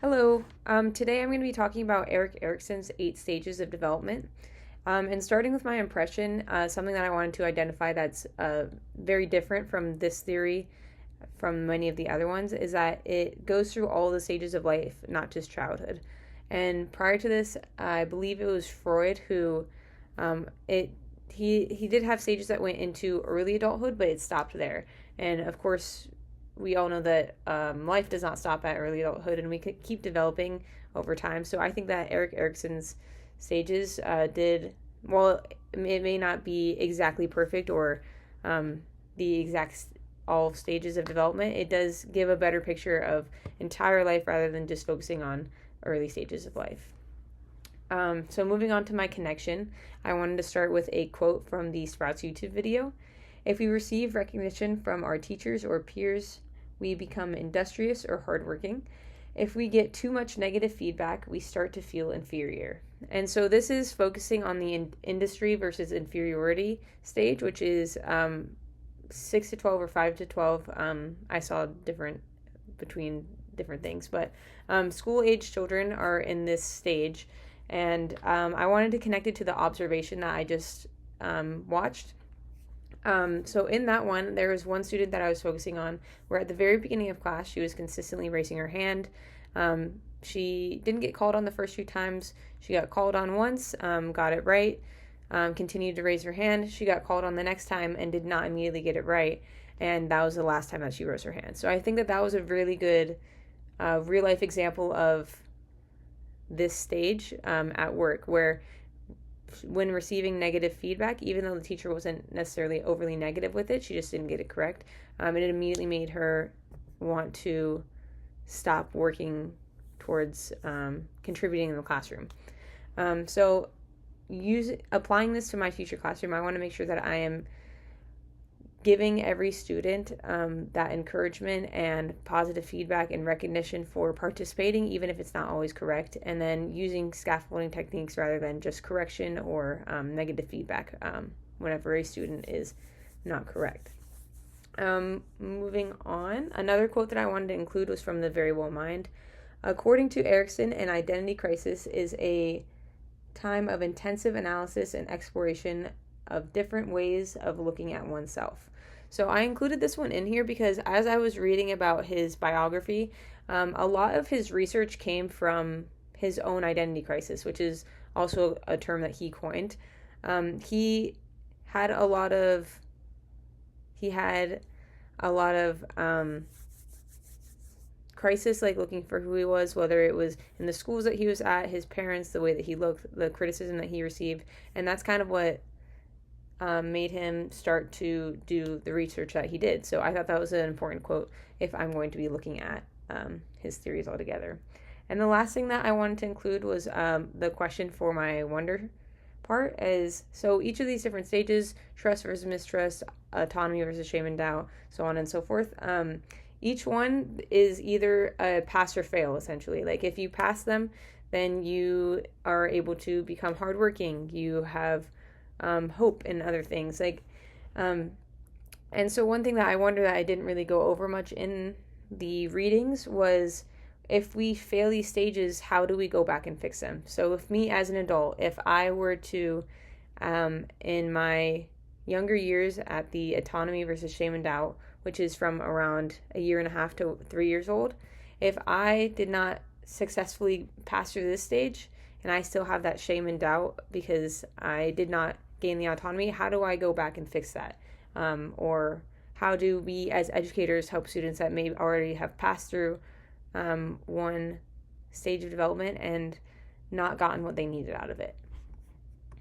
Hello. Today I'm going to be talking about Erik Erikson's 8 stages of development. And starting with my impression, something that I wanted to identify that's very different from this theory from many of the other ones is that it goes through all the stages of life, not just childhood. And prior to this, I believe it was Freud who it he did have stages that went into early adulthood, but it stopped there. And of course, we all know that life does not stop at early adulthood, and we could keep developing over time. So I think that Erik Erikson's stages did well. It may not be exactly perfect or the exact all stages of development. It does give a better picture of entire life rather than just focusing on early stages of life. So moving on to my connection, I wanted to start with a quote from the Sprouts YouTube video. If we receive recognition from our teachers or peers, we become industrious or hardworking. If we get too much negative feedback, we start to feel inferior. And so this is focusing on the industry versus inferiority stage, which is 6 to 12 or 5 to 12. I saw different between different things, but school age children are in this stage. And I wanted to connect it to the observation that I just watched. So in that one, there was one student that I was focusing on where at the very beginning of class, she was consistently raising her hand. She didn't get called on the first few times. She got called on once, got it right, continued to raise her hand. She got called on the next time and did not immediately get it right. And that was the last time that she rose her hand. So I think that that was a really good real life example of this stage at work where when receiving negative feedback, even though the teacher wasn't necessarily overly negative with it, she just didn't get it correct. It immediately made her want to stop working towards contributing in the classroom. So applying this to my future classroom, I want to make sure that I am giving every student that encouragement and positive feedback and recognition for participating, even if it's not always correct, and then using scaffolding techniques rather than just correction or negative feedback whenever a student is not correct. Moving on, another quote that I wanted to include was from the Verywell Mind. According to Erikson, an identity crisis is a time of intensive analysis and exploration of different ways of looking at oneself. So I included this one in here because as I was reading about his biography, a lot of his research came from his own identity crisis, which is also a term that he coined. He had a lot of crisis, like looking for who he was, whether it was in the schools that he was at, his parents, the way that he looked, the criticism that he received, and that's kind of what made him start to do the research that he did. So I thought that was an important quote if I'm going to be looking at his theories altogether. And the last thing that I wanted to include was the question for my wonder part is, so each of these different stages, trust versus mistrust, autonomy versus shame and doubt, so on and so forth, each one is either a pass or fail, essentially. Like if you pass them, then you are able to become hardworking. You have hope in other things. And so one thing that I wonder that I didn't really go over much in the readings was if we fail these stages, how do we go back and fix them? So if me as an adult, if I were to, in my younger years at the autonomy versus shame and doubt, which is from around 1.5 to 3 years old, if I did not successfully pass through this stage and I still have that shame and doubt because I did not gain the autonomy, how do I go back and fix that? Or how do we as educators help students that may already have passed through one stage of development and not gotten what they needed out of it?